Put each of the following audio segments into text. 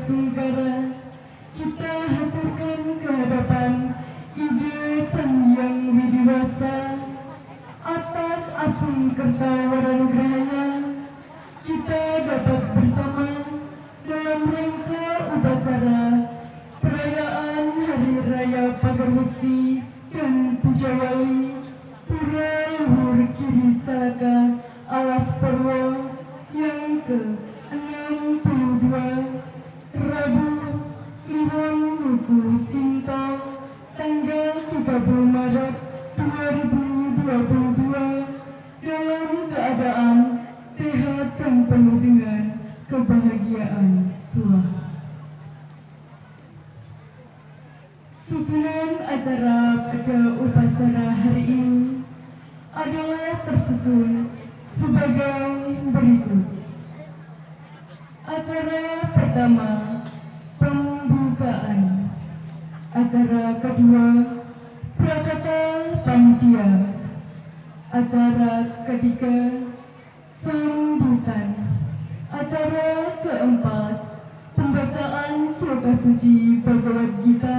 Tungkara kita haturkan ke hadapan Ide Sang Hyang Widiwasa atas Asung Kertawaranugrahaya kita dapat bersama dalam rangka upacara perayaan Hari Raya Pagarmusi dan Puja Wali Pura Luhur Kiri Salaka Alas Purwo yang ke-62 Rabu Kliwon Wuku Sinto tanggal 30 Maret 2022 dalam keadaan sehat dan penuh dengan kebahagiaan suara. Susunan acara pada upacara hari ini adalah tersusun sebagai berikut. Acara pertama, pembukaan. Acara kedua, prakata panitia. Acara ketiga, sambutan. Acara keempat, pembacaan sloka suci Bhagavad Gita.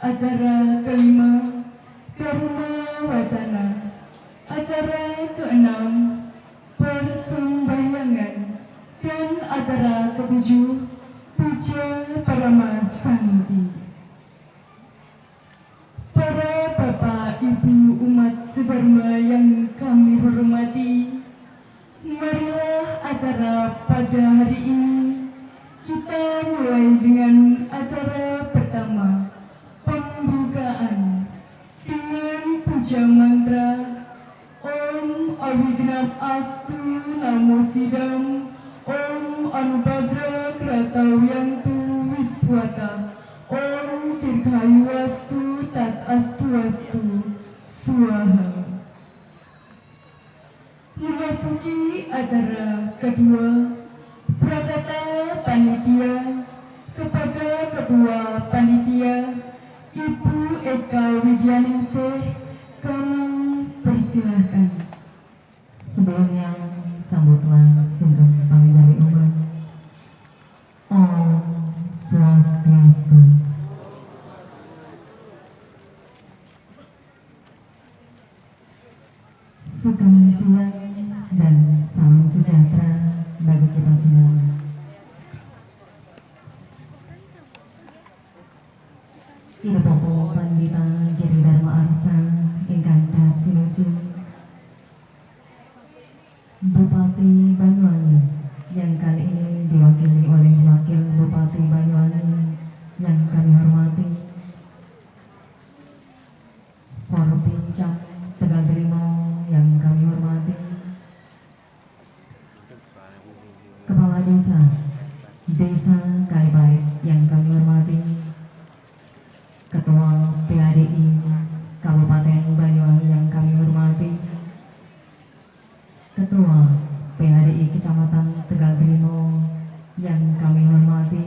Acara kelima, Dharma Wacana. Acara keenam, persembahyangan. Dan acara ketujuh, Puja Parama Santi. Para Bapak, Ibu, umat Sedharma yang kami hormati, marilah acara pada hari ini kita mulai dengan acara pertama, pembukaan dengan puja mantra Om Awignam Astu Namo Sidam Om Anubhadra Kratawiyantu Wiswata Om Dirghayu Wastu Tat Astu Wastu Swaha. Memasuki acara kedua, prakata panitia kepada Ketua Panitia Ibu Eka Widyaningsih kami persilahkan. Sebelumnya sambutlah sugeng pamidali umat. Om Swastiastu. Sugeng siang dan salam sejahtera bagi kita semua. Ida Popo Pandita Giri Dharma Arsa ingkang dat sinuju Bupati Banyuwangi yang kali ini diwakili oleh Wakil Bupati Banyuwangi yang kami hormati, Forpincam Tegal Trimo yang kami hormati, Kepala Desa Kalibait yang kami hormati, Ketua PADI Kabupaten Banyuwangi yang kami hormati, Ketua PADI Kecamatan Tegal Trimo yang kami hormati,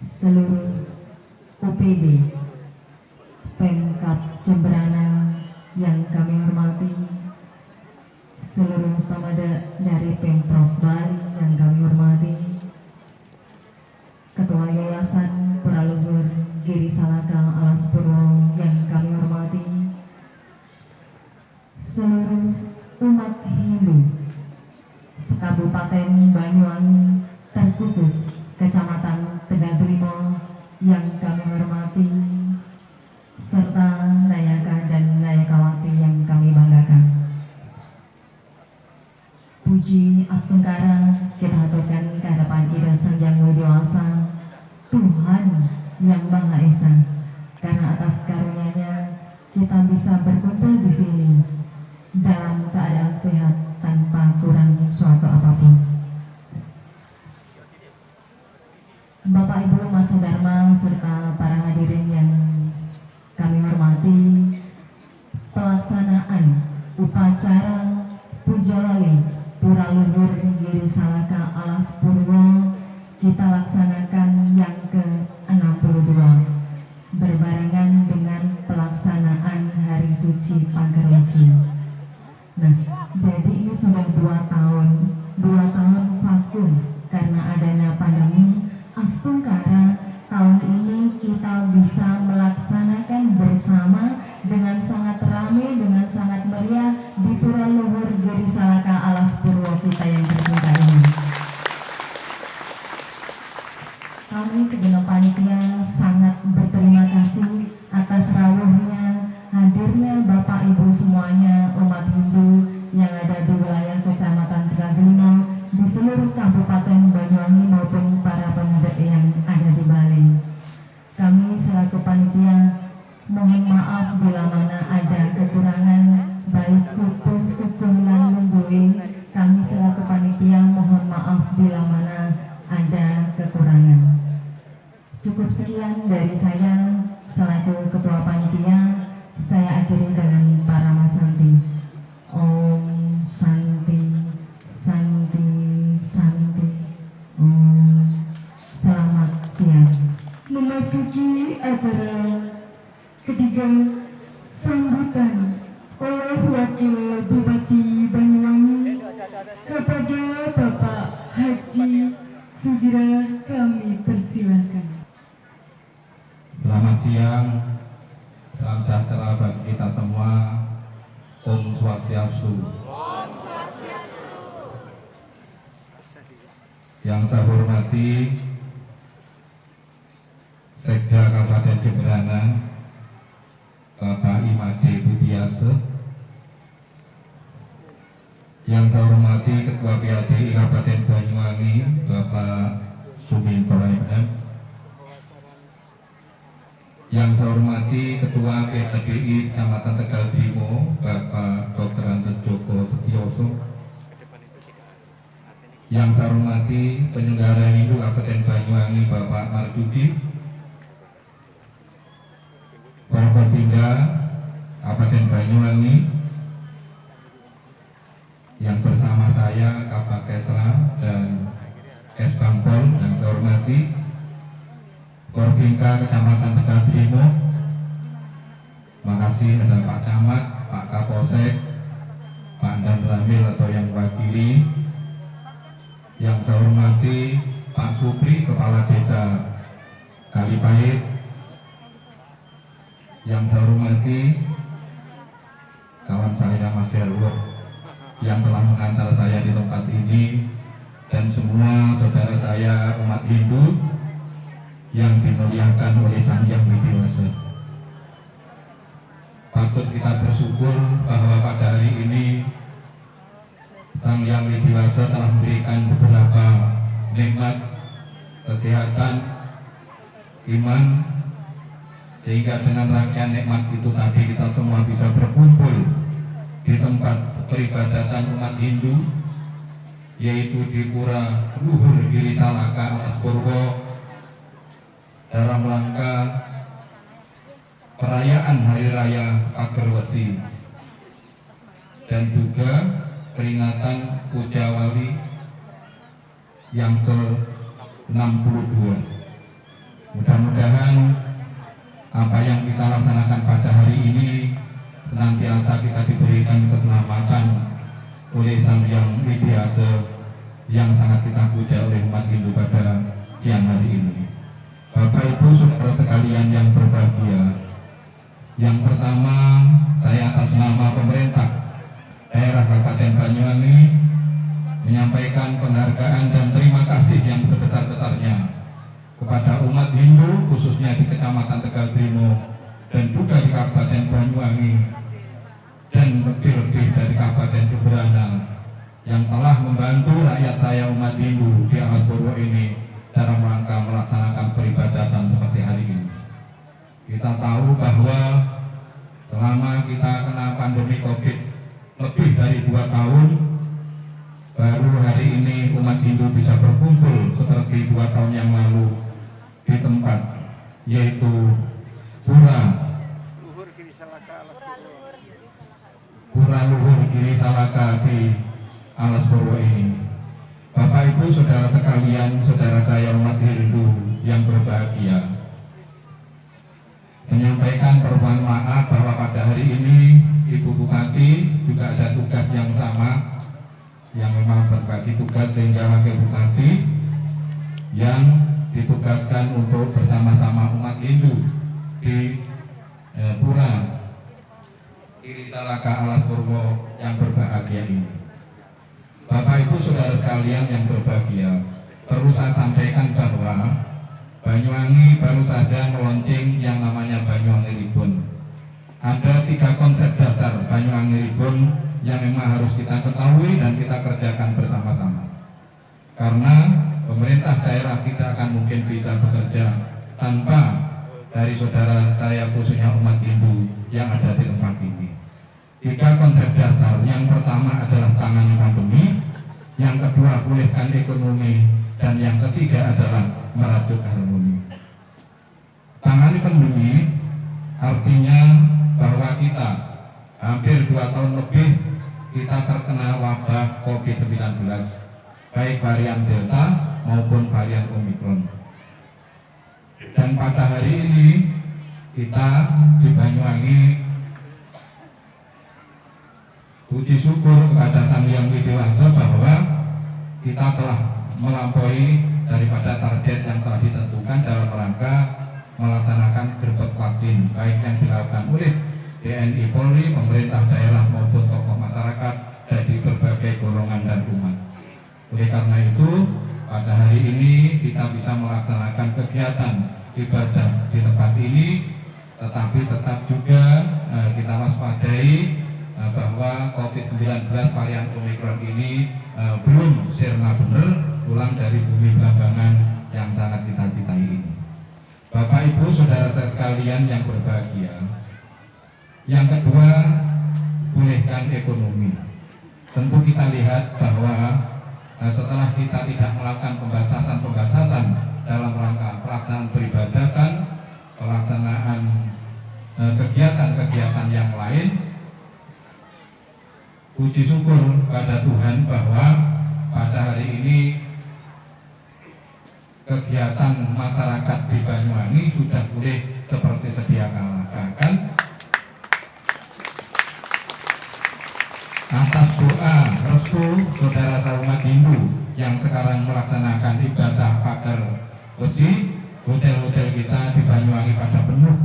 seluruh OPD Pemkab Jemberana yang kami hormati, seluruh pemada dari Pemprov Bali yang kami hormati, Ketua Yayasan Praluhur Giri Salaka Alas Purwo yang kami hormati, seluruh umat Hindu sekabupaten Banyuwangi terkhusus Kecamatan Tegal Trimo yang kami hormati, serta Nayaka dan Nayakawati yang kami banggakan. Puji astungkara kita haturkan ke hadapan Ida Sang Yang Widiwasa, Tuhan yang Maha Esa, karena atas karunia-Nya kita bisa berkumpul di sini dalam keadaan sehat tanpa kurang suatu apapun. Bapak Ibu Mas Dharma serta para hadirin yang kami hormati, pelaksanaan upacara Puja Wali Pura Luhur Giri Salaka Alas Purwo kita laksanakan yang ke-62 berbarengan dengan pelaksanaan Hari Suci Pagerwesi. Nah, jadi ini sudah 2 tahun vakum karena adanya pandemi. Astungkara tahun ini kita bisa melaksanakan bersama dengan sangat ramai, dengan sangat meriah di Pura Luhur Giri Salaka Alas Purwo kita yang tercinta ini. Kami segenap panitia sangat berterima kasih atas rawuhnya hadirnya Bapak Ibu semuanya umat Hindu yang ada di wilayah Kecamatan Tegal Trimo di seluruh Kabupaten Banyuwangi maupun para pemuda yang ada di Bali. Kami selaku panitia mohon maaf bila mana ada kekurangan baik hukum, suku, lan lungguhe. Kami selaku panitia mohon maaf bila mana ada kekurangan. Cukup sekian dari saya selaku ketua panitia. Saya akhiri dengan para Masanti. Om Santi, Santi, Santi. Om. Selamat siang. Memasuki acara ketiga, sambutan oleh Wakil Bupati Banyuwangi kepada Bapak Haji Sudira kami persilahkan. Selamat siang, salam sejahtera bagi kita semua. Om Swastiastu. Yang saya hormati Sekda Kabupaten Jemberana, Bapak Imade Budia, saya hormati Ketua PLTI Kabupaten Banyuwangi Bapak Suminto MM. Yang saya hormati Ketua PLTI Kecamatan Tegal Trimo Bapak Dr. Anton Joko Setioso. Yang saya hormati penyelenggara Hindu Kabupaten Banyuwangi Bapak Marsudi, Forkopimda Kabupaten Banyuwangi, yang bersama saya Kabak Kesra dan Kesbangpol yang saya hormati, Korbinka Kecamatan Tegal Trimo. Makasih ada Pak Camat, Pak Kapolsek, Pak Dan Ramil atau yang wakili. Yang saya hormati Pak Supri, Kepala Desa Kalipahit. Yang saya hormati kawan saya Mas Jarwo yang telah mengantar saya di tempat ini, dan semua saudara saya umat Hindu yang dimuliakan oleh Sang Hyang Widiwasa. Patut kita bersyukur bahwa pada hari ini Sang Hyang Widiwasa telah memberikan beberapa nikmat kesehatan, iman, sehingga dengan rangkaian nikmat itu tadi kita semua bisa berkumpul di tempat peribadatan umat Hindu, yaitu di Pura Luhur Giri Salaka Alas Purwo, dalam rangka perayaan Hari Raya Pager Wesi dan juga peringatan Puja Wali yang ke-62. Mudah-mudahan apa yang kita laksanakan pada hari ini senantiasa kita diberikan keselamatan oleh Sang Hyang Widiwasa yang sangat kita puja oleh umat Hindu pada siang hari ini. Bapak Ibu saudara sekalian yang berbahagia, yang pertama saya atas nama pemerintah daerah Kabupaten Banyuwangi menyampaikan penghargaan dan terima kasih yang sebesar-besarnya kepada umat Hindu khususnya di Kecamatan Tegal Trimo dan juga di Kabupaten Banyuwangi dan lebih-lebih dari Kabupaten Jemberana yang telah membantu rakyat saya umat Hindu di Alas Purwo ini dalam rangka melaksanakan peribadatan seperti hari ini. Kita tahu bahwa selama kita kena pandemi COVID lebih dari 2 tahun, baru hari ini umat Hindu bisa berkumpul seperti 2 tahun yang lalu di tempat yaitu Pura Luhur Giri Salaka di Alas Purwo ini. Bapak Ibu saudara sekalian, saudara saya umat Hindu yang berbahagia, menyampaikan permohonan maaf bahwa pada hari ini Ibu Bupati juga ada tugas yang sama, yang memang berbagi tugas, sehingga Wakil Bupati yang ditugaskan untuk bersama-sama umat Hindu di Pura Giri Salaka Alas Purwo yang berbahagia ini. Bapak Ibu saudara sekalian yang berbahagia, perlu saya sampaikan bahwa Banyuwangi baru saja meluncing yang namanya Banyuwangi Ribon. Ada 3 konsep dasar Banyuwangi Ribon yang memang harus kita ketahui dan kita kerjakan bersama-sama. Karena pemerintah daerah tidak akan mungkin bisa bekerja tanpa dari saudara saya khususnya umat Hindu yang ada di tempat ini. 3 konsep dasar, yang pertama adalah tangani pandemi, yang kedua pulihkan ekonomi, dan yang ketiga adalah merajut harmoni. Tangani pandemi artinya bahwa kita hampir 2 tahun lebih kita terkena wabah COVID-19, baik varian Delta maupun varian Omicron. Dan pada hari ini kita di Banyuwangi puji syukur kepada Sang Hyang Widiwasa bahwa kita telah melampaui daripada target yang telah ditentukan dalam rangka melaksanakan gerbek vaksin, baik yang dilakukan oleh TNI Polri, pemerintah daerah maupun tokoh masyarakat dari berbagai golongan dan umat. Oleh karena itu, pada hari ini kita bisa melaksanakan kegiatan ibadah di tempat ini, tetapi tetap juga kita waspadai bahwa COVID-19 varian Omicron ini belum sirna benar pulang dari bumi Blambangan yang sangat kita cintai ini. Bapak Ibu saudara saya sekalian yang berbahagia, yang kedua, pulihkan ekonomi. Tentu kita lihat bahwa setelah kita tidak melakukan pembatasan dalam rangka pelaksanaan peribadatan, pelaksanaan kegiatan-kegiatan yang lain, puji syukur pada Tuhan bahwa pada hari ini kegiatan masyarakat di Banyuwangi sudah pulih seperti sedia kala. Bahkan atas doa restu saudara saumat Hindu yang sekarang melaksanakan ibadah pagar besi, hotel-hotel kita di Banyuwangi pada penuh.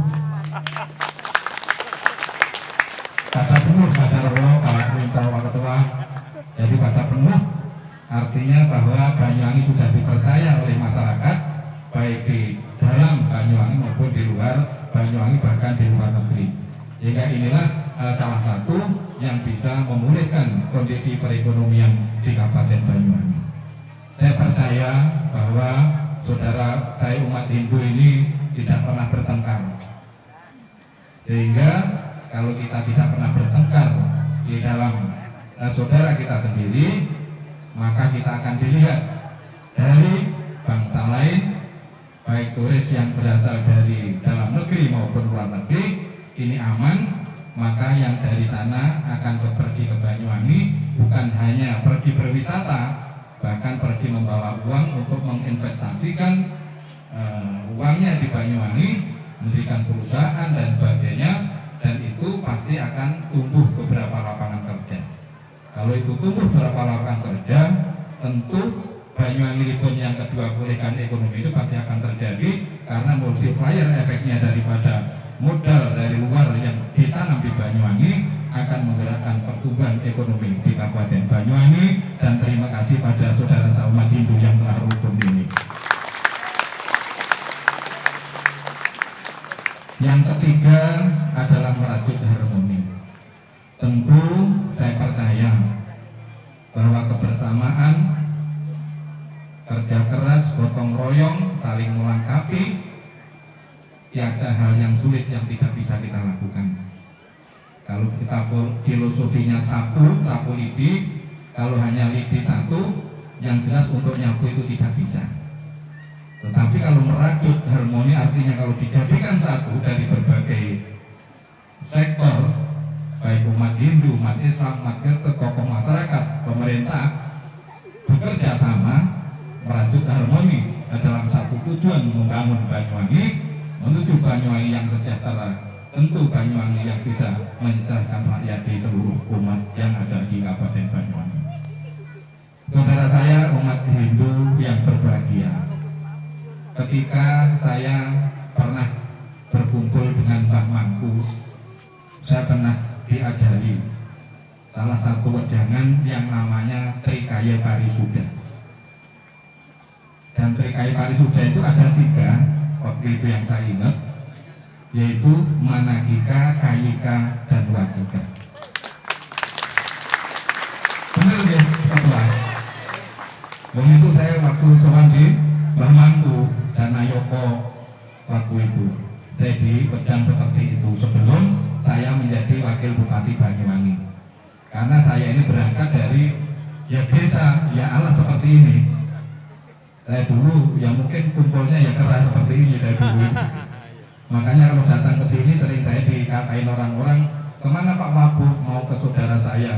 Pada penuh pada roh kalau minta ketua, jadi pada penuh. Artinya bahwa Banyuwangi sudah dipercaya oleh masyarakat baik di dalam Banyuwangi maupun di luar Banyuwangi, bahkan di luar negeri. Sehingga inilah salah satu yang bisa memulihkan kondisi perekonomian di Kabupaten Banyuwangi. Saya percaya bahwa saudara saya umat Hindu ini tidak pernah bertengkar. Sehingga kalau kita tidak pernah bertengkar di dalam saudara kita sendiri, maka kita akan dilihat dari bangsa lain, baik turis yang berasal dari dalam negeri maupun luar negeri, ini aman, maka yang dari sana akan pergi ke Banyuwangi bukan hanya pergi berwisata, bahkan pergi membawa uang untuk menginvestasikan uangnya di Banyuwangi, mendirikan perusahaan dan sebagainya, dan itu pasti akan tumbuh beberapa lapangan kerja. Kalau itu tumbuh beberapa lapangan kerja, tentu Banyuwangi pun yang kedua pulihkan ekonomi itu pasti akan terjadi, karena multiplier efeknya daripada modal dari luar yang ditanam di Banyuwangi akan menggerakkan pertumbuhan ekonomi di Kabupaten Banyuwangi. Dan terima kasih pada saudara saumat Hindu yang telah rukun ini. Yang ketiga adalah merajut harmoni. Tentu saya percaya bahwa kebersamaan, kerja keras, gotong royong, saling melengkapi, tiada hal yang sulit yang tidak bisa kita lakukan. Kalau kita filosofinya sapu lidi, kalau hanya lidi satu, yang jelas untuk nyapu itu tidak bisa. Tetapi kalau merajut harmoni, artinya kalau dijadikan satu dari berbagai sektor, baik umat Hindu, umat Islam, umat Kristen, tokoh masyarakat, pemerintah, bekerja sama, merajut harmoni dalam satu tujuan membangun Banyuwangi, menuju Banyuwangi yang sejahtera, tentu Banyuwangi yang bisa mencerahkan rakyat di seluruh umat yang ada di Kabupaten Banyuwangi. Saudara saya umat Hindu yang berbahagia, ketika saya pernah berkumpul dengan Mbah Mangku, saya pernah diajari salah satu wejangan yang namanya Trikaya Parisuda. Dan Trikaya Parisuda itu ada 3 waktu itu yang saya ingat, yaitu Managika, Kayika, dan Wajika. Benar ya, ketua? Waktu itu saya waktu sowan di Mbah Mangku dan Nayoko, waktu itu saya dipejam seperti itu sebelum saya menjadi wakil bupati Banyuwangi. Karena saya ini berangkat dari desa, alas seperti ini. Saya dulu mungkin kumpulnya keras seperti ini dari dulu. Makanya kalau datang ke sini sering saya dikatain orang-orang, kemana Pak Wabu? Mau ke saudara saya.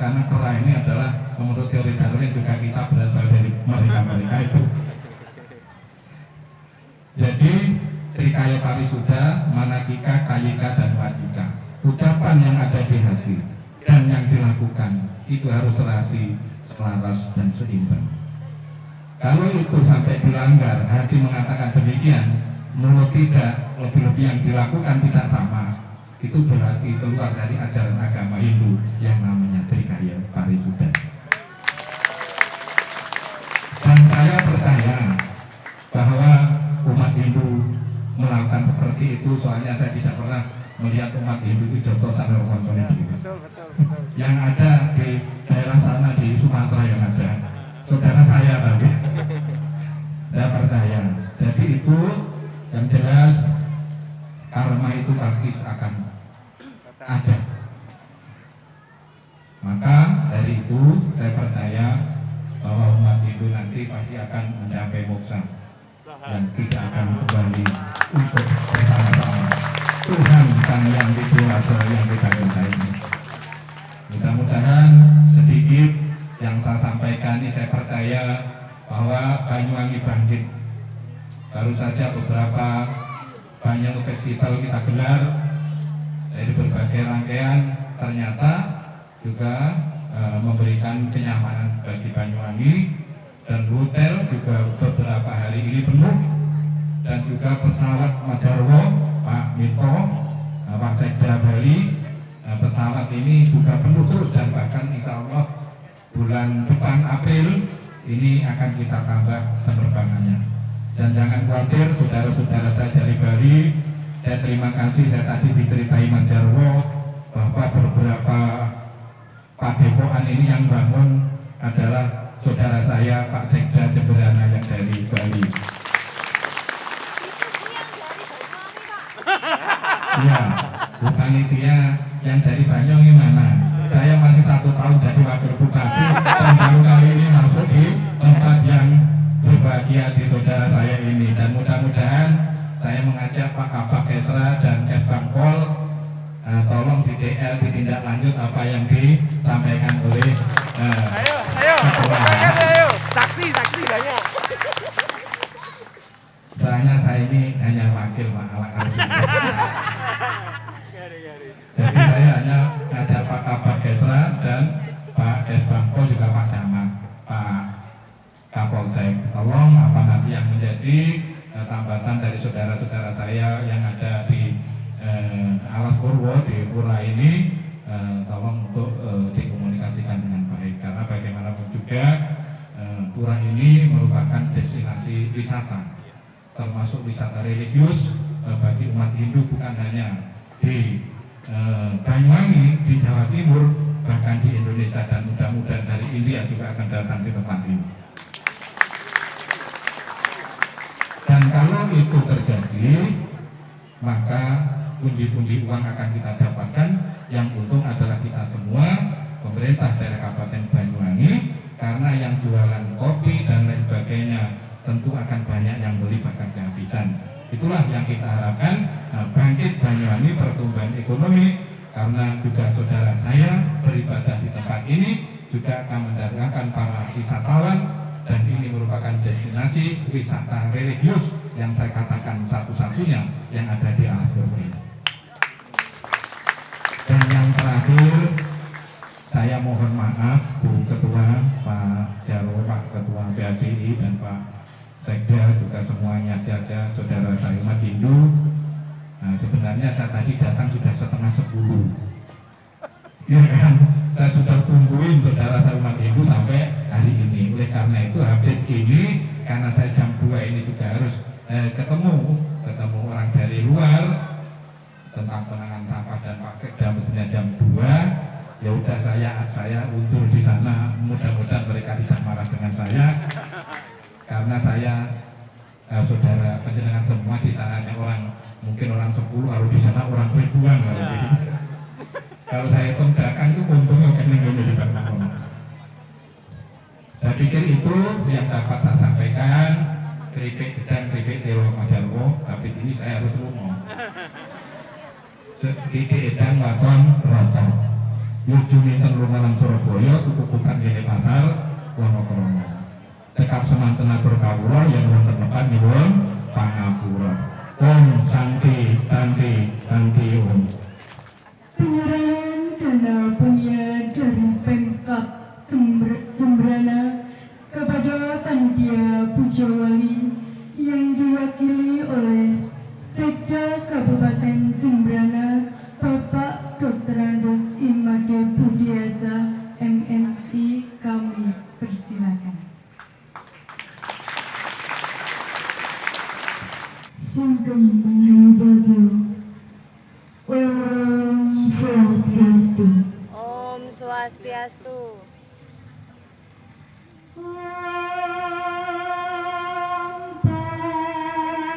Karena kera ini adalah menurut teori Darwin juga kita berasal dari mereka itu. Jadi Trikaya Parisuda, Managika, Kayika, dan Wajika. Ucapan yang ada di hati dan yang dilakukan itu harus serasi, selaras, dan seimbang. Kalau itu sampai dilanggar, hati mengatakan demikian, mulut tidak, lebih-lebih yang dilakukan tidak sama, itu berarti keluar dari ajaran agama Hindu yang namanya Trikaya Parisuda. Dan saya percaya bahwa umat Hindu melakukan seperti itu, soalnya saya tidak pernah melihat umat Hindu itu jotosan orang praktis akan ada. Maka dari itu saya percaya bahwa umat Hindu nanti pasti akan mencapai moksa yang tidak akan kembali untuk bersama-sama Tuhan Sang Yang Widiwasa yang kita cintai ini. Mudah-mudahan sedikit yang saya sampaikan ini, saya percaya bahwa Banyuwangi bangkit. Baru saja beberapa banyak festival kita gelar dari berbagai rangkaian, ternyata juga memberikan kenyamanan bagi Banyuwangi, dan hotel juga beberapa hari ini penuh, dan juga pesawat Madarwo Pak Minto, Pak Sekda Bali, pesawat ini juga penuh terus, dan bahkan insya Allah bulan depan April ini akan kita tambah penerbangannya. Dan jangan khawatir saudara-saudara saya dari Bali, saya terima kasih, saya tadi diceritai Mas Jarwo bahwa beberapa padepokan ini yang bangun adalah saudara saya Pak Sekda Jemberana yang dari Bali. Iya, bukan itu ya, yang dari Banyuwangi mana? Saya masih 1 tahun jadi wakil bupati dan baru kali ini masuk di tempat yang berbahagia di saudara saya ini. Dan mudah-mudahan saya mengajak Pak Kabak Kesra dan Kesbangpol, tolong di DL ditindak lanjut apa yang disampaikan oleh ayo, saksi banyak. Soalnya saya ini hanya wakil Pak Alak Jadi saya hanya ngajak Pak Kabak Kesra dan Pak Kesbangpol, juga Pak Camat, Pak Kapolsek. Tolong apa nanti yang menjadi tambatan dari saudara-saudara saya yang ada di Alas Purwo, di Pura ini, tolong untuk dikomunikasikan dengan baik, karena bagaimanapun juga Pura ini merupakan destinasi wisata, termasuk wisata religius bagi umat Hindu, bukan hanya di Banyuwangi, di Jawa Timur, bahkan di Indonesia, dan mudah-mudahan dari India juga akan datang di tempat ini. Dan kalau itu terjadi, maka pundi-pundi uang akan kita dapatkan. Yang untung adalah kita semua, pemerintah daerah Kabupaten Banyuwangi, karena yang jualan kopi dan lain sebagainya tentu akan banyak yang beli, bahkan kehabisan. Itulah yang kita harapkan, bangkit Banyuwangi, pertumbuhan ekonomi, karena juga saudara saya beribadah di tempat ini juga akan mendatangkan para wisatawan, dan ini merupakan destinasi wisata religius yang saya katakan satu-satunya yang ada di Alas Purwo. Dan yang terakhir, saya mohon maaf Bu Ketua, Pak Jarwo, Pak Ketua BADI, dan Pak Sekda, juga semuanya jaga saudara saya umat Hindu. Nah, sebenarnya saya tadi datang sudah 9:30. Ya kan, saya sudah tungguin saudara saya umat Hindu sampai hari ini. Oleh karena itu habis ini, karena saya jam 2 ini juga harus ketemu orang dari luar tentang penanganan sampah, dan Pak Sekda mestinya jam 2. Ya udah, saya undur di sana. Mudah-mudahan mereka tidak marah dengan saya, karena saya saudara penjenengan semua di sana hanya mungkin orang 10, kalau di sana orang ribuan. Kalau saya hitung dagang itu untungnya kening-kening di Banyuwangi. Saya pikir itu yang dapat saya sampaikan. Keripik gedang, keripik telo Mas Jarwo, tapi ini saya harus ngomong. Keripik gedang waton rontok. Lucu minten lumalang Surabaya, tukukukan gini pasar, Wonokromo. Tekap semanten atur kawula yang wonten lepan nyuwun pangapura. Om Santi Tanti Om. Penyerahan dana punya dari Pemkab Jemberana kepada Panitia Puja Wali yang diwakili oleh Sekda Kabupaten Jemberana Bapak Dr. Andes Imade Budiasa MMC, kami persilakan. Sugeng Bagio. Om Swastiastu. Om Swastiastu. Om Parataya.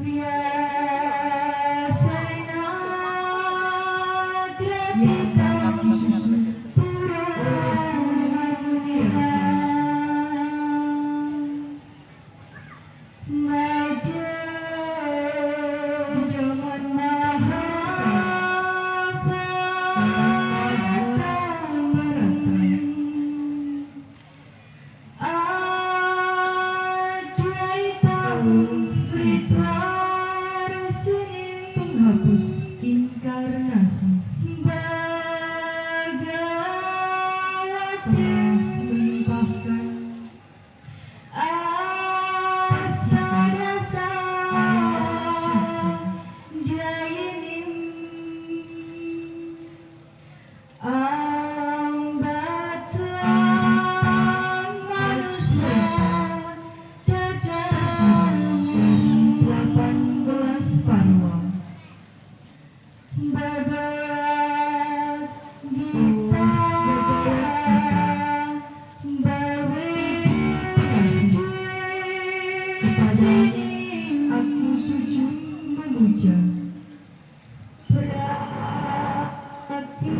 Vyasana Grapita penghapus inkarnasi Bhagawati melimpahkan asarasa jayinim ambatuan manusia dadang 18 parwa Bhagavad Gita aku sujud memuja berarti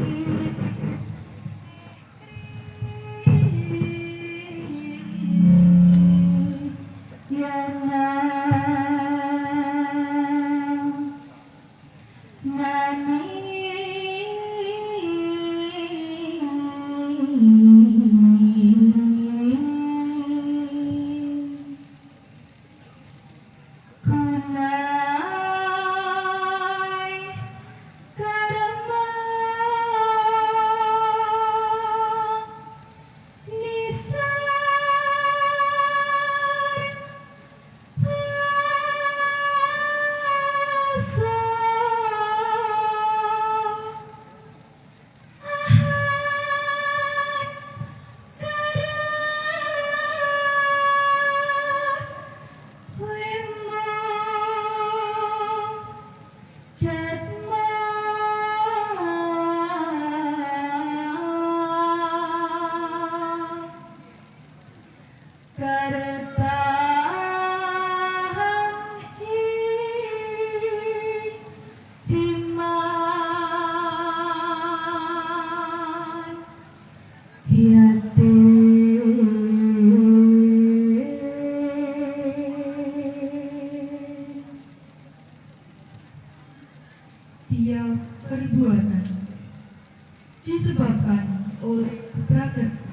Yana tiap perbuatan disebabkan oleh prakerti,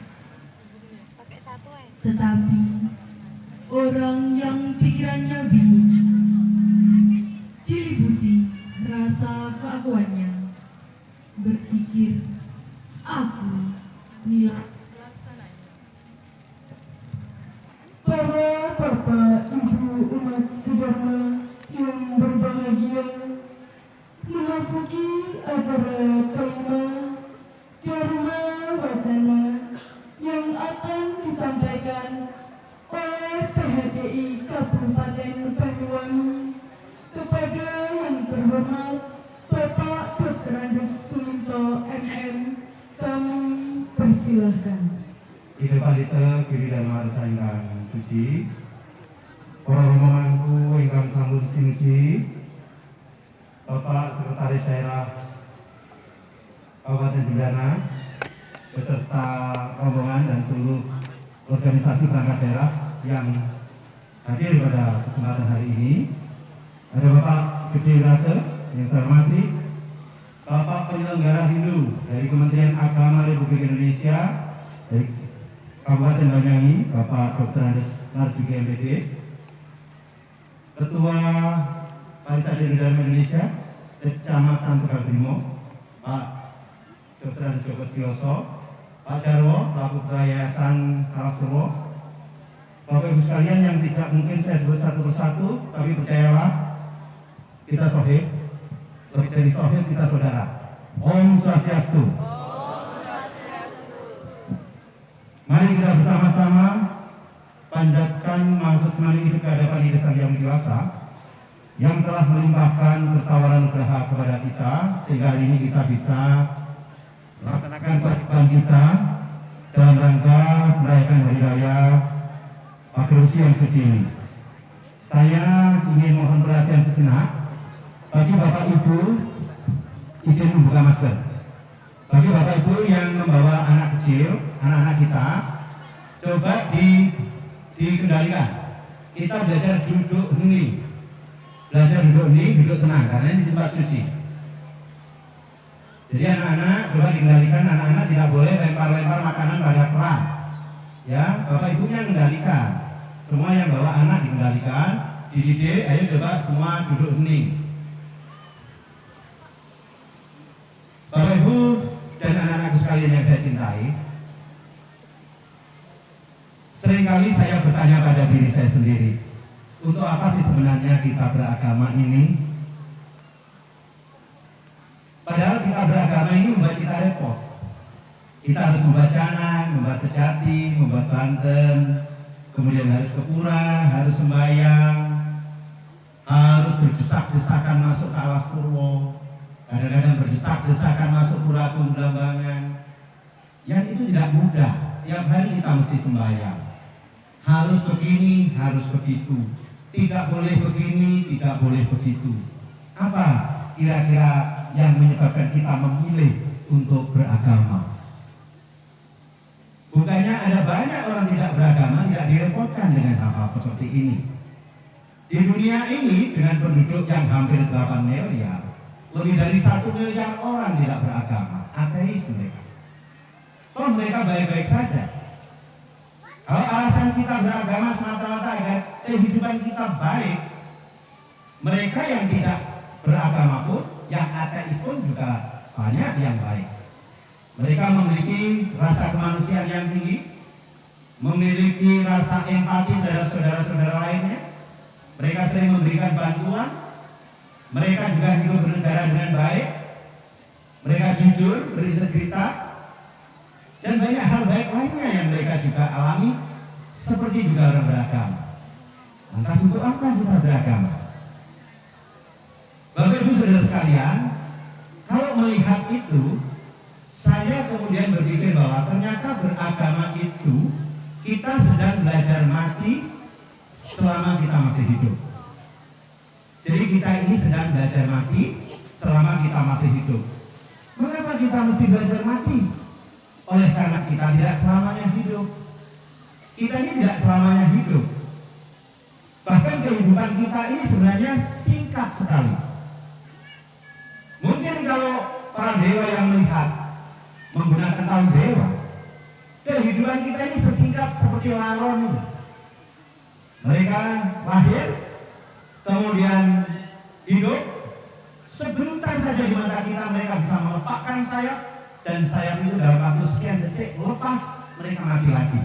Pakai satu tetapi orang yang pikirannya bingung diliputi rasa keakuannya berpikir aku nilai. Para bapak ibu umat sedama yang berbahagia, memasuki acara kelima Dharma Wacana yang akan disampaikan oleh PHDI Kabupaten Banyuwangi kepada yang terhormat Bapak Dr. Andes Suminto MM, kami persilahkan. Ide palita kiri dharma rasa ingkang suci, para rombonganku ingkang sampun sinuci, Bapak Sekretaris Daerah Kabupaten Jembrana beserta rombongan dan seluruh organisasi perangkat daerah yang hadir pada kesempatan hari ini. Ada Bapak Gede Rate yang saya hormati, Bapak Penyelenggara Hindu dari Kementerian Agama Republik Indonesia dari Kabupaten Banyuwangi, Bapak Dr. Andes Narjugi MPD, Ketua Parisa Dharma Indonesia Kecamatan Tegal Brimo, Pak Dr. Andes Joko Setioso, Pak Jarwo selaku Ketua Yayasan Karastowo, Bapak Ibu sekalian yang tidak mungkin saya sebut satu persatu, tapi percayalah kita sohib, lebih dari sohib kita saudara. Om Swastiastu. Mari kita bersama-sama panjatkan maksud semani itu ke hadapan Ida Sang Yang Dewasa yang telah melimpahkan bertawaran nugraha kepada kita sehingga hari ini kita bisa melaksanakan kewajiban kita dalam rangka merayakan Hari Raya Pagerusi yang suci ini. saya ingin mohon perhatian sejenak. Bagi Bapak Ibu, izin membuka masker. Bagi Bapak Ibu yang membawa anak kecil, anak-anak kita, coba dikendalikan. Kita belajar duduk hening. Belajar duduk hening, duduk tenang, karena ini tempat suci. Jadi anak-anak coba dikendalikan, anak-anak tidak boleh lempar-lempar makanan pada keran. Ya, Bapak Ibunya kendalikan. Semua yang bawa anak dikendalikan, dididik, ayo coba semua duduk hening. Bapak Ibu dan anak-anakku sekalian yang saya cintai, seringkali saya bertanya pada diri saya sendiri, untuk apa sih sebenarnya kita beragama ini? Padahal kita beragama ini membuat kita repot. Kita harus membuat Canang, membuat Kejati, membuat Banten, kemudian harus ke Pura, harus sembahyang, harus berdesak-desakan masuk ke Alas Purwo, kadang-kadang berdesak-desakan masuk Pura Blambangan. Yang itu tidak mudah. Tiap hari kita mesti sembahyang. Harus begini, harus begitu. Tidak boleh begini, tidak boleh begitu. Apa kira-kira yang menyebabkan kita memilih untuk beragama? Bukannya ada banyak orang tidak beragama tidak direpotkan dengan hal-hal seperti ini. Di dunia ini dengan penduduk yang hampir 8 miliar, lebih dari 1 miliar orang tidak beragama, ateis mereka. Oh, mereka baik-baik saja. Kalau alasan kita beragama semata-mata agar kehidupan kita baik, mereka yang tidak beragama pun, yang ateis pun juga banyak yang baik. Mereka memiliki rasa kemanusiaan yang tinggi, memiliki rasa empati terhadap saudara-saudara lainnya. Mereka sering memberikan bantuan. Mereka juga hidup bernegara dengan baik. Mereka jujur, berintegritas, dan banyak hal baik lainnya yang mereka juga alami, seperti juga orang beragama. Lantas untuk apa kita beragama? Bapak Ibu Saudara sekalian, kalau melihat itu, saya kemudian berpikir bahwa ternyata beragama itu kita sedang belajar mati selama kita masih hidup. Jadi kita ini sedang belajar mati selama kita masih hidup. Mengapa kita mesti belajar mati? Oleh karena kita tidak selamanya hidup. Kita ini tidak selamanya hidup. Bahkan kehidupan kita ini sebenarnya singkat sekali. Mungkin kalau para dewa yang melihat menggunakan tahun dewa, kehidupan kita ini sesingkat seperti laron ini. Mereka lahir, kemudian hidup, sebentar saja di mata kita mereka bisa melepakkan sayap, dan sayap itu dalam waktu sekian detik lepas, mereka mati lagi.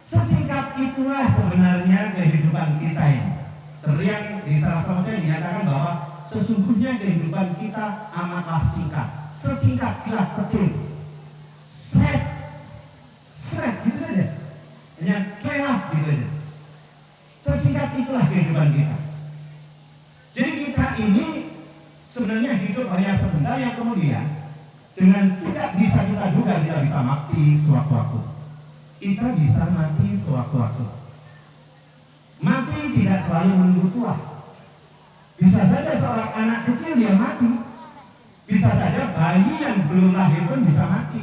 Sesingkat itulah sebenarnya kehidupan kita ini. Seperti yang di salah satu saya dinyatakan bahwa sesungguhnya kehidupan kita amatlah singkat. Sesingkat kilat petir, seret gitu saja, hanya kelak gitu saja. Sesingkat itulah kehidupan kita. Jadi kita ini sebenarnya hidup hanya sebentar, yang kemudian dengan tidak bisa kita duga kita bisa mati sewaktu-waktu. Kita bisa mati sewaktu-waktu. Mati tidak selalu menunggu tua. Bisa saja seorang anak kecil dia mati. Bisa saja bayi yang belum lahir pun bisa mati.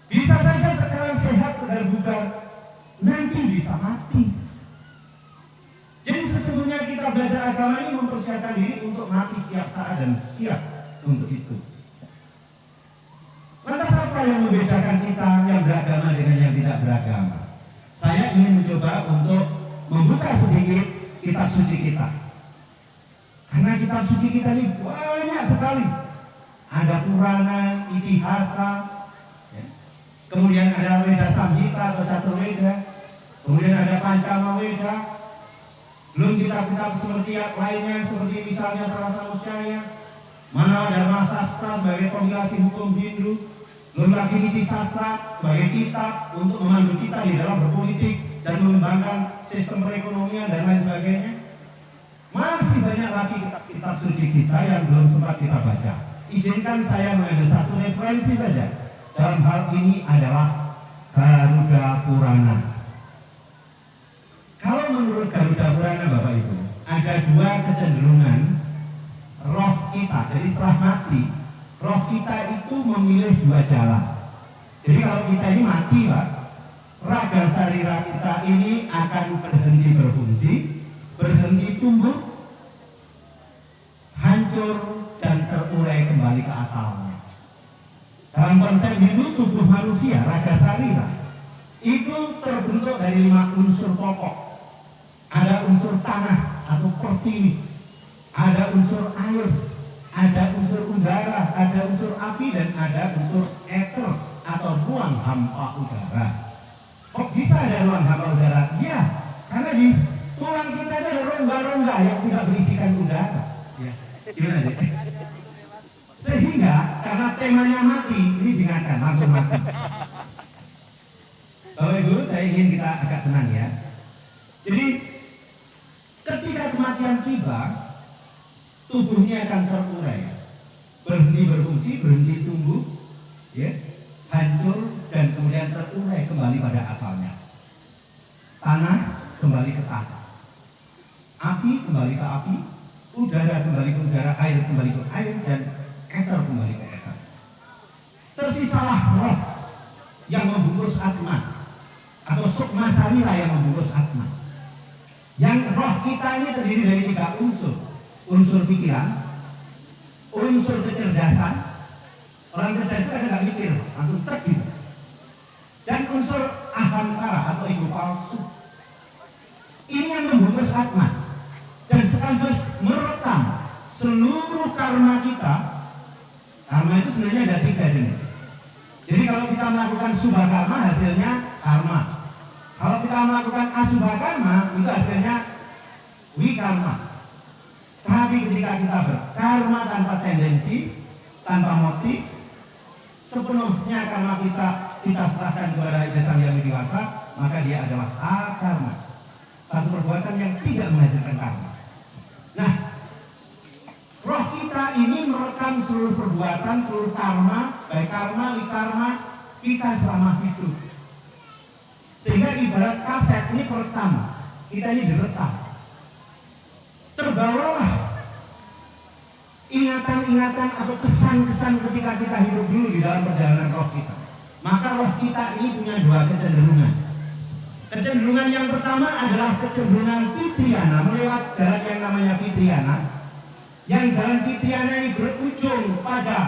Bisa saja sekarang sehat, sedang bugar, nanti bisa mati. Jadi sesungguhnya kita belajar agama ini mempersiapkan diri untuk mati setiap saat dan siap untuk itu. Lantas apa yang membedakan kita yang beragama dengan yang tidak beragama? Saya ingin mencoba untuk membuka sedikit kitab suci kita. Karena kitab suci kita ini banyak sekali. Ada Purana, Itihasa, ya. Kemudian ada Weda Samhita atau Caturweda, kemudian ada Pancama Weda, belum kitab-kitab seperti yang lainnya, seperti misalnya Sarasa Mucaya, Manawa Dharma Sastra sebagai kompilasi hukum Hindu, belum lagi Niti Sastra sebagai kitab untuk memandu kita di dalam berpolitik dan mengembangkan sistem perekonomian dan lain sebagainya. Masih banyak lagi kitab-kitab suci kita yang belum sempat kita baca. Izinkan saya mengambil satu referensi saja. Dalam hal ini adalah Garuda Purana. Kalau menurut Garuda Purana Bapak Ibu, ada dua kecenderungan roh kita. Jadi setelah mati, roh kita itu memilih dua jalan. Jadi kalau kita ini mati Pak, raga sarira kita ini akan berhenti berfungsi, berhenti tumbuh, hancur dan terurai kembali ke asalnya. Dalam konsep Hindu, tubuh manusia, raga sarira, itu terbentuk dari 5 unsur pokok. Ada unsur tanah atau pertiwi, ada unsur air, ada unsur udara, ada unsur api, dan ada unsur ether atau ruang hampa udara. Kok bisa ada ruang hampa udara? Ya, karena di tulang kita ada rongga-rongga yang tidak berisikan udara. Ya, gimana deh? Sehingga karena temanya mati, ini diingatkan langsung mati. Bapak Ibu, saya ingin kita agak tenang ya. Jadi ketika kematian tiba, tubuhnya akan terurai, berhenti berfungsi, berhenti tumbuh, ya, hancur dan kemudian terurai kembali pada asalnya. Tanah kembali ke tanah, api kembali ke api, udara kembali ke udara, air kembali ke air, dan ether kembali ke ether. Tersisalah roh yang membungkus atma atau sukma sarira yang membungkus atma. Yang roh kita ini terdiri dari 3 unsur. Unsur pikiran, unsur kecerdasan. Orang cerdas itu kadang nggak mikir, langsung trek gitu. Dan unsur ahamkara atau ego palsu. Ini yang membungkus atma dan sekaligus merekam seluruh karma kita. Karma itu sebenarnya ada 3 jenis. Jadi kalau kita melakukan subha karma, hasilnya karma. Kalau kita melakukan asubha karma, itu hasilnya wikarma. Tapi ketika kita berkarma tanpa tendensi, tanpa motif, sepenuhnya karma kita serahkan kepada Ida Sang Hyang Widi-Wasa, maka dia adalah akarma. Satu perbuatan yang tidak menghasilkan karma. Nah, roh kita ini merekam seluruh perbuatan, seluruh karma, baik karma, wikarma kita selama hidup. Sehingga ibarat kaset ini perekam, kita ini direkam. Terbawalah ingatan-ingatan atau kesan-kesan ketika kita hidup dulu di dalam perjalanan roh kita. Maka roh kita ini punya 2 kecenderungan. Kecenderungan yang pertama adalah kecenderungan Pitriyana, melewat jalan yang namanya Pitriyana. Yang jalan Pitriyana ini berujung pada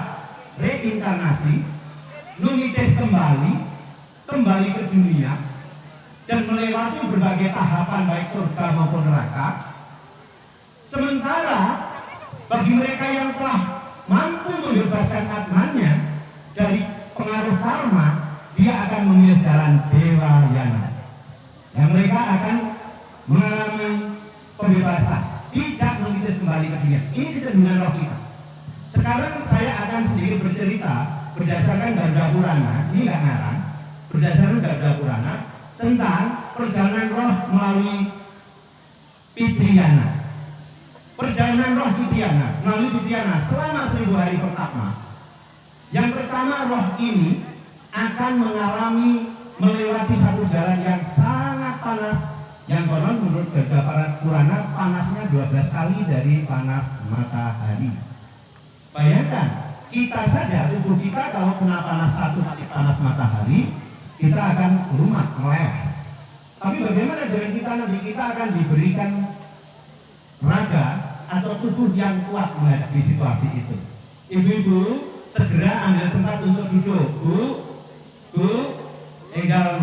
reinkarnasi, numites kembali ke dunia, dan melewati berbagai tahapan baik surga maupun neraka. Sementara bagi mereka yang telah mampu membebaskan atmanya dari pengaruh karma, dia akan memilih jalan Dewa Yana. Yang mereka akan mengalami pembebasan, tidak mengitis kembali ke dunia. Ini kecenderungan roh kita. Sekarang saya akan sedikit bercerita berdasarkan Garuda Purana, ini nggak ngarang, berdasarkan Garuda Purana tentang perjalanan roh melalui Pitriyana. Perjalanan roh Pitriyana melalui Pitriyana selama 1000 hari pertama. Yang pertama, roh ini akan mengalami melewati satu jalan yang sangat panas, yang konon menurut Garuda Purana panasnya 12 kali dari panas matahari. Bayangkan, kita saja, tubuh kita kalau kena panas 1 kali panas matahari, kita akan rumat, meleleh. Tapi bagaimana dengan kita nanti? Kita akan diberikan raga atau tubuh yang kuat menghadapi situasi itu. Ibu-ibu, segera ambil tempat untuk duduk. Bu, enggal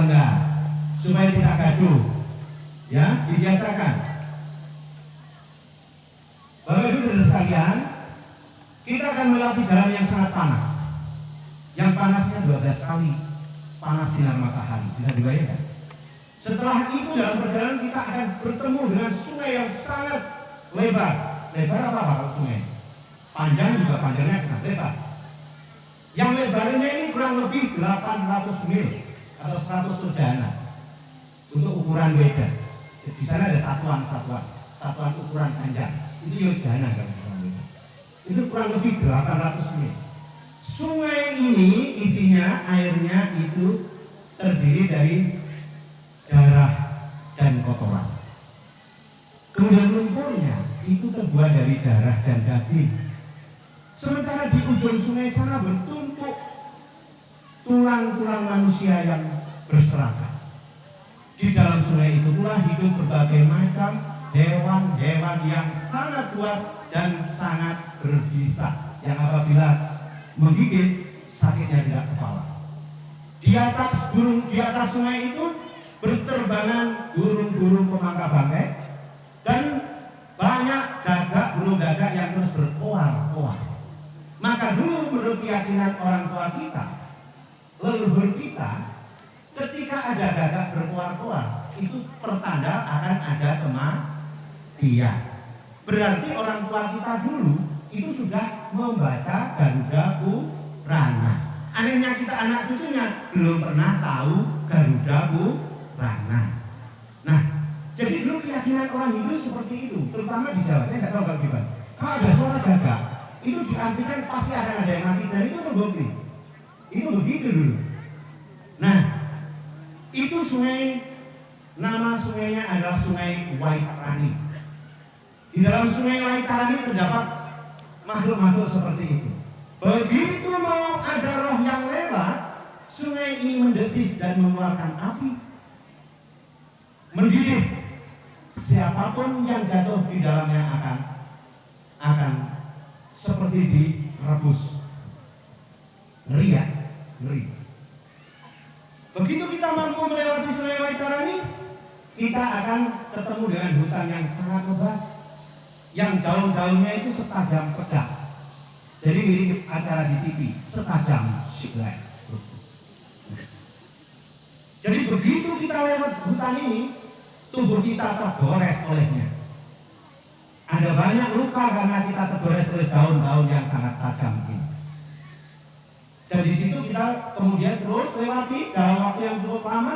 enggak, supaya tidak gaduh. Ya, dibiasakan. Bapak Ibu saudara sekalian, kita akan melewati jalan yang sangat panas. Yang panasnya 12 kali panas sinar matahari. Bisa dibayangkan? Setelah itu dalam perjalanan kita akan bertemu dengan sungai yang sangat lebar. Lebar apa kalau sungai? Panjang juga, panjangnya sangat lebar. Yang lebarnya ini kurang lebih 800 mil atau 100 sojana untuk ukuran Weda. Di sana ada satuan ukuran panjang. Itu yojana kan? Itu kurang lebih 800 mil. Sungai ini isinya, airnya itu terdiri dari darah dan kotoran. Kemudian lumpurnya itu terbuat dari darah dan daging. Sementara di ujung sungai sana bertumpuk tulang-tulang manusia yang berserakan. Di dalam sungai itu pula hidup berbagai macam hewan-hewan yang sangat luas dan sangat berbisa, yang apabila menggigit sakitnya tidak kepala. Di atas sungai itu berterbangan burung-burung pemangka bangkai dan banyak gagak, burung gagak yang terus berkoar-koar. Maka dulu menurut keyakinan orang tua kita, leluhur kita, ketika ada gagak berkoar-koar, itu pertanda akan ada kematian. Berarti orang tua kita dulu itu sudah membaca Garuda Purana. Anehnya kita anak cucunya belum pernah tahu Garuda Purana. Nah, jadi dulu keyakinan orang Hindu seperti itu, terutama di Jawa. Saya nggak tahu kalau di Bali. Kalau ada suara gagak, itu diartikan pasti akan ada yang mati, dan itu terbukti. Itu begitu dulu. Nah, itu sungai, nama sungainya adalah Sungai Waitarani. Di dalam Sungai Waitarani terdapat makhluk-makhluk seperti itu. Begitu mau ada roh yang lewat, sungai ini mendesis dan mengeluarkan api, mendidih. Siapapun yang jatuh di dalamnya akan seperti direbus. Ngeri ya? Ngeri. Begitu kita mampu melewati Sungai Waitarani, kita akan ketemu dengan hutan yang sangat lebat, yang daun-daunnya itu setajam pedang. Jadi mirip acara di TV, setajam silet. Jadi begitu kita lewat hutan ini, tubuh kita tergores olehnya. Ada banyak luka karena kita tergores oleh daun-daun yang sangat tajam ini. Dan di situ kita kemudian terus lewati dalam waktu yang cukup lama.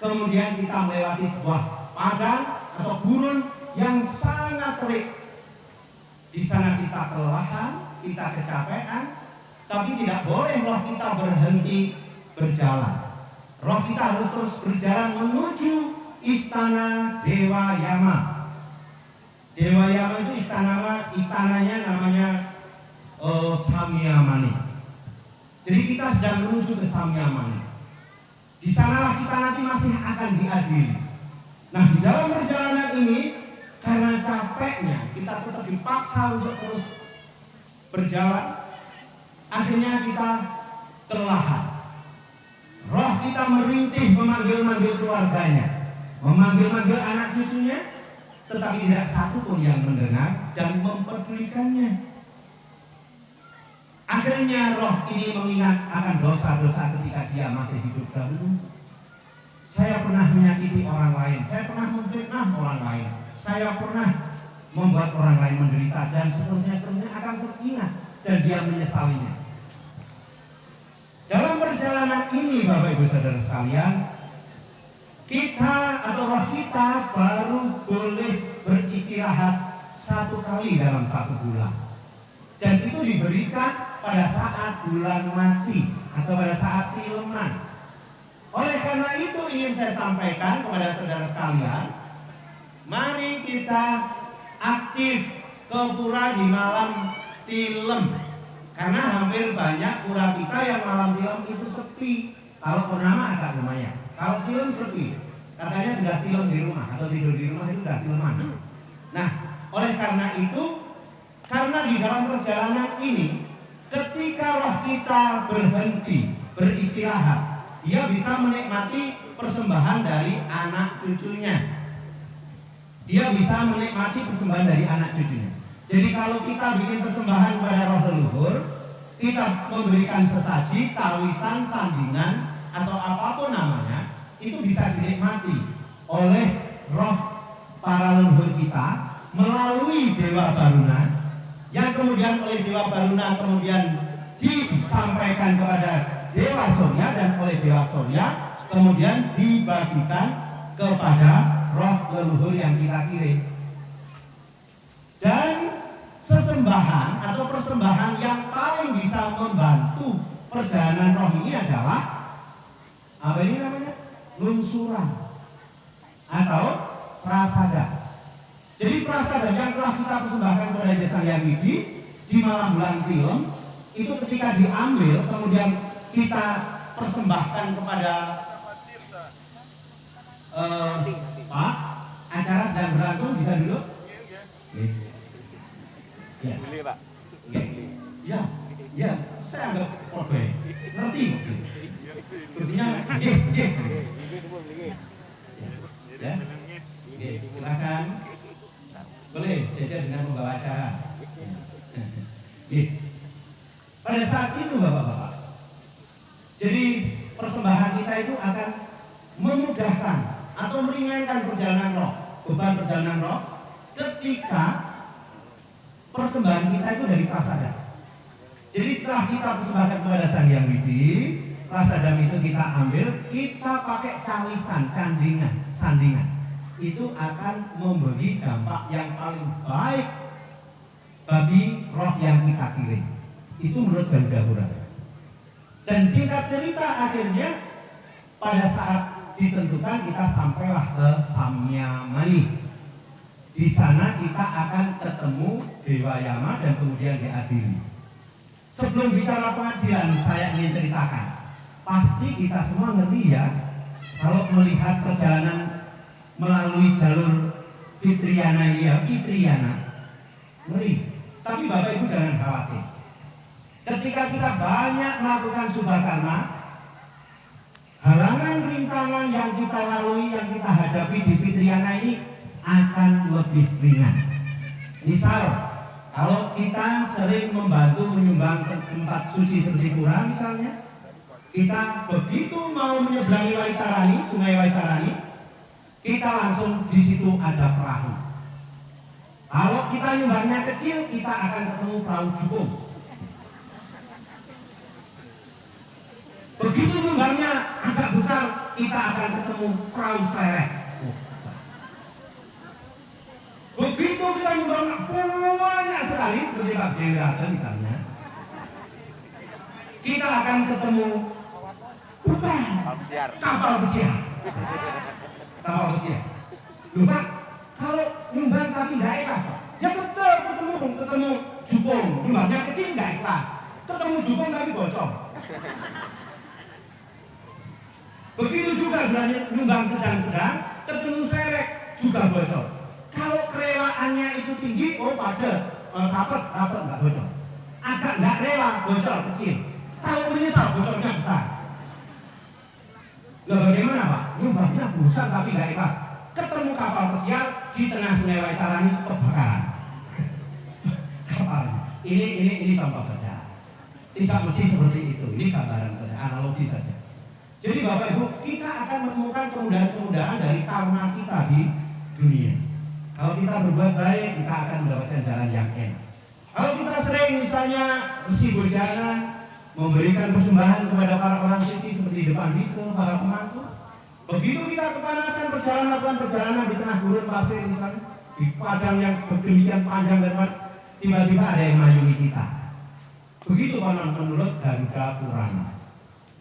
Kemudian kita melewati sebuah padang atau gurun yang sangat terik. Di sana kita kelelahan, kita kecapean, tapi tidak boleh roh kita berhenti berjalan. Roh kita harus terus berjalan menuju istana Dewa Yama. Dewa Yama itu istananya namanya Samyamani. Jadi kita sedang menuju ke Samyamani. Di sanalah kita nanti masih akan diadili. Nah, di dalam perjalanan ini, karena capeknya kita tetap dipaksa untuk terus berjalan, akhirnya kita kelelahan. Roh kita merintih memanggil-manggil keluarganya, memanggil-manggil anak cucunya, tetapi tidak satu pun yang mendengar dan mempedulikannya. Akhirnya roh ini mengingat akan dosa-dosa ketika dia masih hidup dahulu. Saya pernah menyakiti orang lain, saya pernah memfitnah orang lain, saya pernah membuat orang lain menderita, dan seterusnya akan teringat dan dia menyesalinya. Dalam perjalanan ini, Bapak Ibu Saudara sekalian, kita atau roh kita baru boleh beristirahat 1 kali dalam 1 bulan. Dan itu diberikan pada saat bulan mati atau pada saat tileman. Oleh karena itu ingin saya sampaikan kepada saudara sekalian, mari kita aktif ke pura di malam tilem. Karena hampir banyak pura kita yang malam tilem itu sepi. Kalau purnama agak lumayan, kalau tilem sepi. Katanya sudah tilem di rumah atau tidur di rumah itu sudah tileman. Nah, oleh karena itu, karena di dalam perjalanan ini, ketika roh kita berhenti, beristirahat, dia bisa menikmati persembahan dari anak cucunya. Dia bisa menikmati persembahan dari anak cucunya. Jadi kalau kita bikin persembahan kepada roh leluhur, kita memberikan sesaji, cawisan, sandingan, atau apapun namanya, itu bisa dinikmati oleh roh para leluhur kita melalui Dewa Baruna, yang kemudian oleh Dewa Baruna kemudian disampaikan kepada Dewa Surya, dan oleh Dewa Surya kemudian dibagikan kepada roh leluhur yang kita kirim. Dan sesembahan atau persembahan yang paling bisa membantu perjalanan roh ini adalah apa ini namanya? Lungsuran. atau prasada. Jadi prasada yang telah kita persembahkan kepada Desa Hyang Widi di malam bulan film itu ketika diambil kemudian kita persembahkan kepada Pak, acara sedang berlangsung, bisa dulu? Ya. Beli Pak. Ya, ya, saya anggap oke, ngerti kok. Intinya, ya, silakan. Boleh jajan dengan membawa acara. Pada saat itu Bapak-bapak, jadi persembahan kita itu akan memudahkan atau meringankan perjalanan roh, beban perjalanan roh ketika persembahan kita itu dari prasada. Jadi setelah kita persembahkan kepada Sang Hyang Widi, prasadam itu kita ambil, kita pakai calisan, sandingan. Itu akan memberi dampak yang paling baik bagi roh yang kita kirim. Itu menurut Garuda Purana. Dan singkat cerita akhirnya pada saat ditentukan kita sampailah ke Samyamani. Di sana kita akan ketemu Dewa Yama dan kemudian diadili. Sebelum bicara pengadilan, saya ingin ceritakan. Pasti kita semua ngerti ya, kalau melihat perjalanan melalui jalur Fitriana ini ya, ngeri. Tapi Bapak Ibu jangan khawatir. Ketika kita banyak melakukan subah karma, halangan rintangan yang kita lalui, yang kita hadapi di Fitriana ini akan lebih ringan. Misal, kalau kita sering membantu menyumbang tempat suci seperti Pura misalnya, kita begitu mau menyeberangi Waitarani, Sungai Waitarani, kita langsung di situ ada perahu. Kalau kita nyumbangnya kecil, kita akan ketemu perahu jukung. Begitu nyumbangnya agak besar, kita akan ketemu perahu seleret. Begitu kita nyumbang banyak sekali, seperti Pak Dewi misalnya, kita akan ketemu bukan kapal pesiar. Kapal pesiar. Loh Pak, kalau nyumbang tapi nggak ikhlas Pak, ya tetap ketemu jukung, nyumbangnya kecil nggak ikhlas, ketemu jukung tapi bocor. Begitu juga sebenarnya nyumbang sedang-sedang, ketemu serek juga bocor. Kalau kerewaannya itu tinggi, oh padat, rapat nggak bocor. Agak nggak rela, bocor kecil. Kalau menyesal, bocornya besar. Loh bagaimana Pak? Nyumbangnya besar tapi nggak ikhlas. Ketemu kapal pesiar di tengah Sungai Waitarani, kebakaran. Kapal. Ini contoh saja. Tidak mesti seperti itu. Ini gambaran saja, analogi saja. Jadi Bapak Ibu, kita akan menemukan kemudahan-kemudahan dari karma kita di dunia. Kalau kita berbuat baik, kita akan mendapatkan jalan yang enak. Kalau kita sering misalnya bersih bujana, memberikan persembahan kepada para orang suci seperti di depan itu, para pemangku. Begitu kita kepanasan melakukan perjalanan di tengah gurun pasir misalnya, di padang yang demikian panjang dan tiba-tiba ada yang mayungi kita. Begitu konon menurut Garuda Purana.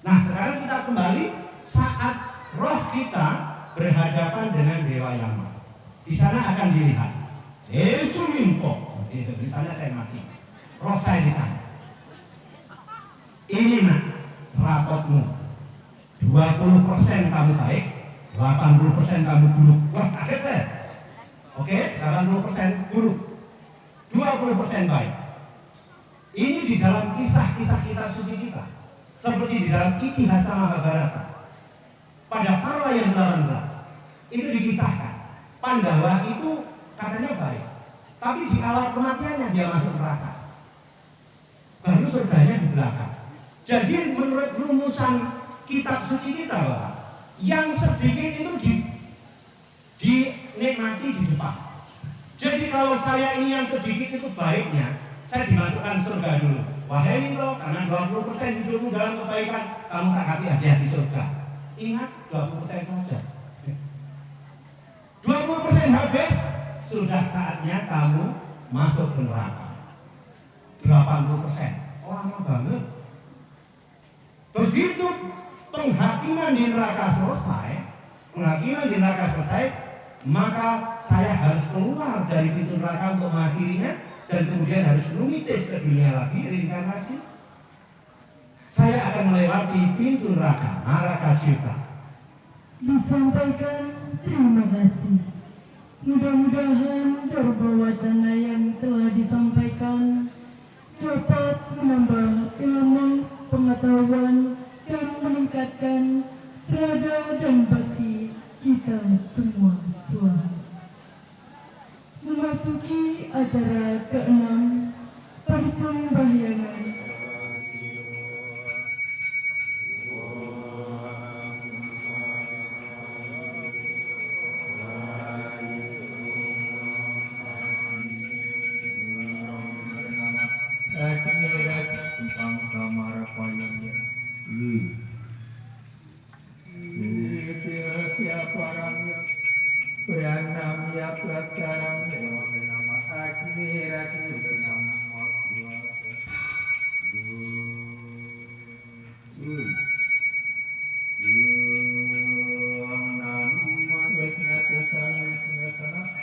Nah sekarang kita kembali saat roh kita berhadapan dengan Dewa Yama. Di sana akan dilihat Suminto, di sana saya mati, roh saya ditanya, ini nak rapotmu, 20% kamu baik, 80% kamu buruk. Wah kaget saya. Oke, 80% buruk, 20% baik. Ini di dalam kisah-kisah kitab suci kita, seperti di dalam Itihasa Mahabharata. Pada Parwa yang 18 itu dikisahkan Pandawa itu katanya baik, tapi di awal kematiannya dia masuk neraka, baru surganya di belakang. Jadi menurut rumusan kitab suci kita Bapak, yang sedikit itu dinikmati di depan. Jadi kalau saya ini yang sedikit itu baiknya, saya dimasukkan surga dulu. Wahai Minto, karena 20% hidupmu dalam kebaikan, kamu tak kasih hadiah di surga. Ingat 20% saja. 20% habis, sudah saatnya kamu masuk ke neraka. 80%, lama banget. Begitu penghakiman di neraka selesai, penghakiman di neraka selesai, maka saya harus keluar dari pintu neraka untuk mengakhirinya dan kemudian harus mengitis ke dunia lagi, reinkarnasi. Saya akan melewati pintu neraka, neraka cipta. Disampaikan terima kasih. Mudah-mudahan darba wacana yang telah disampaikan dapat menambah ilmu, pengetahuan, dan meningkatkan serada dan bakti kita semua. Memasuki acara ke-6, persembahyangan. Siapa orangnya? Beranam ya pelajaran nama akhirat itu nama